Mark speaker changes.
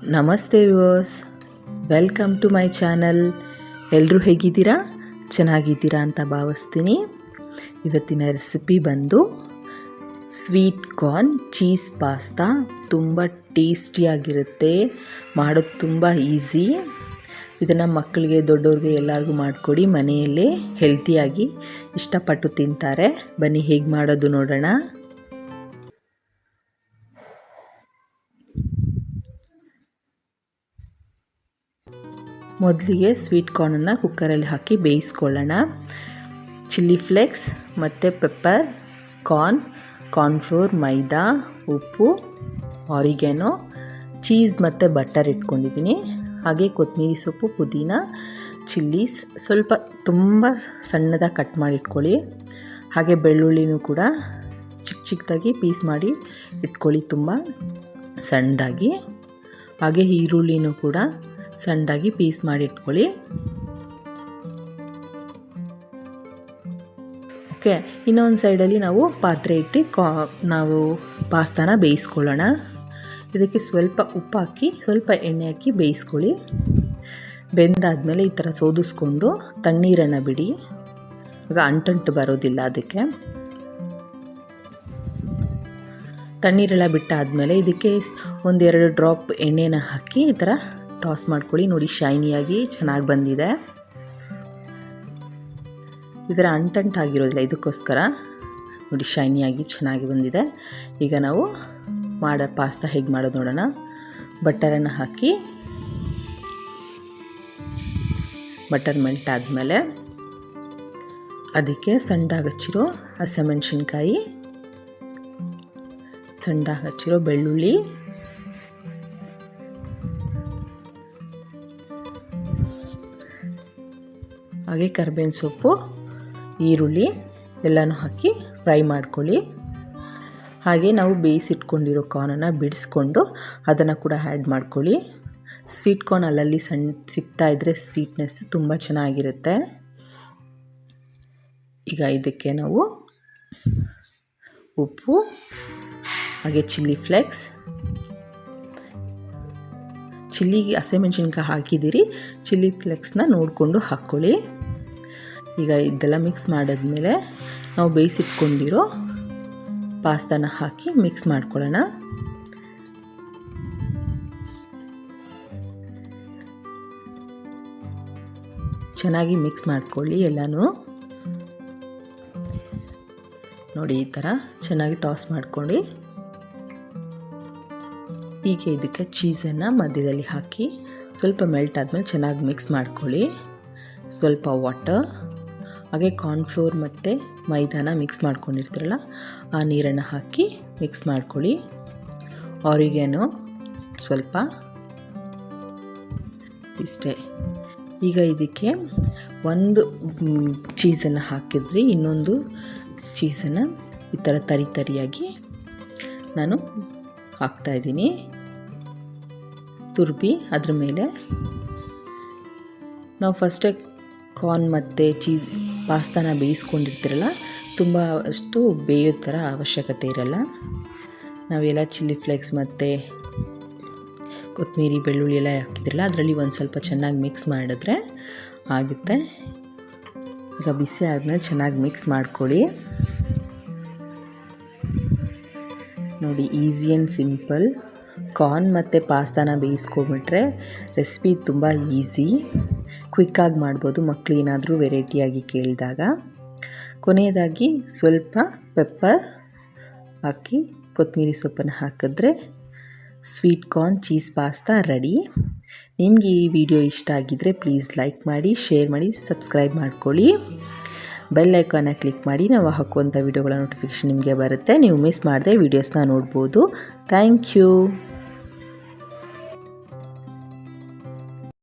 Speaker 1: ನಮಸ್ತೆ viewers, welcome to my channel. ಎಲ್ಲರೂ ಹೇಗಿದ್ದೀರಾ? ಚೆನ್ನಾಗಿದ್ದೀರಾ ಅಂತ ಭಾವಿಸ್ತೀನಿ. ಇವತ್ತಿನ ರೆಸಿಪಿ ಬಂದು ಸ್ವೀಟ್ ಕಾರ್ನ್ ಚೀಸ್ ಪಾಸ್ತಾ. ತುಂಬ ಟೇಸ್ಟಿಯಾಗಿರುತ್ತೆ, ಮಾಡೋದು ತುಂಬ ಈಸಿ. ಇದನ್ನು ಮಕ್ಕಳಿಗೆ ದೊಡ್ಡವ್ರಿಗೆ ಎಲ್ಲರಿಗೂ ಮಾಡಿಕೊಡಿ, ಮನೆಯಲ್ಲೇ ಹೆಲ್ತಿಯಾಗಿ ಇಷ್ಟಪಟ್ಟು ತಿಂತಾರೆ. ಬನ್ನಿ ಹೇಗೆ ಮಾಡೋದು ನೋಡೋಣ. ಮೊದಲಿಗೆ ಸ್ವೀಟ್ ಕಾರ್ನನ್ನು ಕುಕ್ಕರಲ್ಲಿ ಹಾಕಿ ಬೇಯಿಸ್ಕೊಳ್ಳೋಣ. ಚಿಲ್ಲಿ ಫ್ಲೇಕ್ಸ್ ಮತ್ತು ಪೆಪ್ಪರ್, ಕಾರ್ನ್ಫ್ಲೋರ್, ಮೈದಾ, ಉಪ್ಪು, ಆರಿಗ್ಯಾನೋ, ಚೀಸ್ ಮತ್ತು ಬಟರ್ ಇಟ್ಕೊಂಡಿದ್ದೀನಿ. ಹಾಗೆ ಕೊತ್ತಂಬರಿ ಸೊಪ್ಪು, ಪುದೀನ, ಚಿಲ್ಲೀಸ್ ಸ್ವಲ್ಪ ತುಂಬ ಸಣ್ಣದಾಗಿ ಕಟ್ ಮಾಡಿ ಇಟ್ಕೊಳ್ಳಿ. ಹಾಗೆ ಬೆಳ್ಳುಳ್ಳಿನೂ ಕೂಡ ಚಿಕ್ಕದಾಗಿ ಪೀಸ್ ಮಾಡಿ ಇಟ್ಕೊಳ್ಳಿ, ತುಂಬ ಸಣ್ಣದಾಗಿ. ಹಾಗೆ ಈರುಳ್ಳಿನೂ ಕೂಡ ಸಣ್ಣದಾಗಿ ಪೀಸ್ ಮಾಡಿ ಇಟ್ಕೊಳ್ಳಿ. ಓಕೆ, ಇನ್ನೊಂದು ಸೈಡಲ್ಲಿ ನಾವು ಪಾತ್ರೆ ಇಟ್ಟು ನಾವು ಪಾಸ್ತಾನ ಬೇಯಿಸ್ಕೊಳ್ಳೋಣ. ಇದಕ್ಕೆ ಸ್ವಲ್ಪ ಉಪ್ಪು ಹಾಕಿ ಸ್ವಲ್ಪ ಎಣ್ಣೆ ಹಾಕಿ ಬೇಯಿಸ್ಕೊಳ್ಳಿ. ಬೆಂದಾದಮೇಲೆ ಈ ಥರ ಸೋದಿಸ್ಕೊಂಡು ತಣ್ಣೀರನ್ನು ಬಿಡಿ, ಆಗ ಅಂಟಂಟು ಬರೋದಿಲ್ಲ. ಅದಕ್ಕೆ ತಣ್ಣೀರೆಲ್ಲ ಬಿಟ್ಟಾದಮೇಲೆ ಇದಕ್ಕೆ ಒಂದೆರಡು ಡ್ರಾಪ್ ಎಣ್ಣೆನ ಹಾಕಿ ಈ ಥರ ಟಾಸ್ ಮಾಡ್ಕೊಳ್ಳಿ. ನೋಡಿ, ಶೈನಿಯಾಗಿ ಚೆನ್ನಾಗಿ ಬಂದಿದೆ. ಇದರ ಅಂಟಂಟಾಗಿರೋದಿಲ್ಲ, ಇದಕ್ಕೋಸ್ಕರ ನೋಡಿ ಶೈನಿಯಾಗಿ ಚೆನ್ನಾಗಿ ಬಂದಿದೆ. ಈಗ ನಾವು ಪಾಸ್ತಾ ಹೇಗೆ ಮಾಡೋದು ನೋಡೋಣ. ಬಟರನ್ನು ಹಾಕಿ ಬಟರ್ ಮೆಲ್ಟ್ ಆದಮೇಲೆ ಅದಕ್ಕೆ ಸಣ್ಣದಾಗಿ ಹಚ್ಚಿರೋ ಹಸಿಮೆಣಸಿನ್ಕಾಯಿ, ಸಣ್ಣದಾಗಿ ಹಚ್ಚಿರೋ ಬೆಳ್ಳುಳ್ಳಿ, ಹಾಗೆ ಕರಿಬೇವಿನ ಸೊಪ್ಪು, ಈರುಳ್ಳಿ ಎಲ್ಲನೂ ಹಾಕಿ ಫ್ರೈ ಮಾಡ್ಕೊಳ್ಳಿ. ಹಾಗೆ ನಾವು ಬೇಯಿಸಿಟ್ಕೊಂಡಿರೋ ಕಾರ್ನನ್ನು ಬಿಡಿಸ್ಕೊಂಡು ಅದನ್ನು ಕೂಡ ಆ್ಯಡ್ ಮಾಡ್ಕೊಳ್ಳಿ. ಸ್ವೀಟ್ ಕಾರ್ನ್ ಅಲ್ಲಲ್ಲಿ ಸಿಗ್ತಾ ಇದ್ದರೆ ಸ್ವೀಟ್ನೆಸ್ ತುಂಬ ಚೆನ್ನಾಗಿರುತ್ತೆ. ಈಗ ಇದಕ್ಕೆ ನಾವು ಉಪ್ಪು, ಹಾಗೆ ಚಿಲ್ಲಿ ಫ್ಲೇಕ್ಸ್, ಚಿಲ್ಲಿಗೆ ಹಸಿಮೆಣಸಿನ್ಕಾಯಿ ಹಾಕಿದ್ದೀರಿ, ಚಿಲ್ಲಿ ಫ್ಲೇಕ್ಸ್ನ ನೋಡಿಕೊಂಡು ಹಾಕ್ಕೊಳ್ಳಿ. ಈಗ ಇದೆಲ್ಲ ಮಿಕ್ಸ್ ಮಾಡಿದ್ಮೇಲೆ ನಾವು ಬೇಯಿಸಿಟ್ಕೊಂಡಿರೋ ಪಾಸ್ತಾನ ಹಾಕಿ ಮಿಕ್ಸ್ ಮಾಡ್ಕೊಳ್ಳೋಣ. ಚೆನ್ನಾಗಿ ಮಿಕ್ಸ್ ಮಾಡ್ಕೊಳ್ಳಿ ಎಲ್ಲನೂ. ನೋಡಿ, ಈ ಥರ ಚೆನ್ನಾಗಿ ಟಾಸ್ ಮಾಡ್ಕೊಳ್ಳಿ. ಈಗ ಇದಕ್ಕೆ ಚೀಸನ್ನು ಮಧ್ಯದಲ್ಲಿ ಹಾಕಿ ಸ್ವಲ್ಪ ಮೆಲ್ಟ್ ಆದಮೇಲೆ ಚೆನ್ನಾಗಿ ಮಿಕ್ಸ್ ಮಾಡ್ಕೊಳ್ಳಿ. ಸ್ವಲ್ಪ ವಾಟರ್, ಹಾಗೆ ಕಾರ್ನ್ಫ್ಲೋರ್ ಮತ್ತು ಮೈದಾನ ಮಿಕ್ಸ್ ಮಾಡ್ಕೊಂಡಿರ್ತೀರಲ್ಲ ಆ ನೀರನ್ನು ಹಾಕಿ ಮಿಕ್ಸ್ ಮಾಡ್ಕೊಳ್ಳಿ. ಆರಿಗ್ಯಾನೋ ಸ್ವಲ್ಪ, ಇಷ್ಟೇ. ಈಗ ಇದಕ್ಕೆ ಒಂದು ಚೀಸನ್ನು ಹಾಕಿದ್ರಿ, ಇನ್ನೊಂದು ಚೀಸನ್ನು ಈ ಥರ ತರಿಯಾಗಿ ನಾನು ಹಾಕ್ತಾಯಿದ್ದೀನಿ, ತುರ್ಬಿ. ಅದ್ರ ಮೇಲೆ ನಾವು ಫಸ್ಟೇ ಕಾರ್ನ್ ಮತ್ತು ಪಾಸ್ತಾನ ಬೇಯಿಸ್ಕೊಂಡಿರ್ತೀರಲ್ಲ, ತುಂಬ ಅಷ್ಟು ಬೇಯೋ ಥರ ಅವಶ್ಯಕತೆ ಇರಲ್ಲ. ನಾವೆಲ್ಲ ಚಿಲ್ಲಿ ಫ್ಲೇಕ್ಸ್ ಮತ್ತು ಕೊತ್ತಂಬರಿ, ಬೆಳ್ಳುಳ್ಳಿ ಎಲ್ಲ ಹಾಕಿದ್ರಲ್ಲ, ಅದರಲ್ಲಿ ಒಂದು ಸ್ವಲ್ಪ ಚೆನ್ನಾಗಿ ಮಿಕ್ಸ್ ಮಾಡಿದ್ರೆ ಆಗುತ್ತೆ. ಈಗ ಬಿಸಿ ಆದಮೇಲೆ ಚೆನ್ನಾಗಿ ಮಿಕ್ಸ್ ಮಾಡ್ಕೊಳ್ಳಿ. ನೋಡಿ, ಈಸಿ ಆ್ಯಂಡ್ ಸಿಂಪಲ್. ಕಾರ್ನ್ ಮತ್ತು ಪಾಸ್ತಾನ ಬೇಯಿಸ್ಕೊಂಬಿಟ್ರೆ ರೆಸಿಪಿ ತುಂಬ ಈಸಿ, ಕ್ವಿಕ್ಕಾಗಿ ಮಾಡ್ಬೋದು ಮಕ್ಕಳು ಏನಾದರೂ ವೆರೈಟಿಯಾಗಿ ಕೇಳಿದಾಗ. ಕೊನೆಯದಾಗಿ ಸ್ವಲ್ಪ ಪೆಪ್ಪರ್ ಹಾಕಿ ಕೊತ್ತಂಬರಿ ಸೊಪ್ಪನ್ನು ಹಾಕಿದ್ರೆ sweet corn cheese pasta ready. ನಿಮಗೆ ಈ ವಿಡಿಯೋ ಇಷ್ಟ ಆಗಿದ್ದರೆ ಪ್ಲೀಸ್ ಲೈಕ್ ಮಾಡಿ, ಶೇರ್ ಮಾಡಿ, ಸಬ್ಸ್ಕ್ರೈಬ್ ಮಾಡ್ಕೊಳ್ಳಿ. ಬೆಲ್ ಐಕಾನ್ನ ಕ್ಲಿಕ್ ಮಾಡಿ, ನಾವು ಹಾಕುವಂಥ ವಿಡಿಯೋಗಳ ನೋಟಿಫಿಕೇಷನ್ ನಿಮಗೆ ಬರುತ್ತೆ. ನೀವು ಮಿಸ್ ಮಾಡದೆ ವೀಡಿಯೋಸ್ನ ನೋಡ್ಬೋದು. Thank you.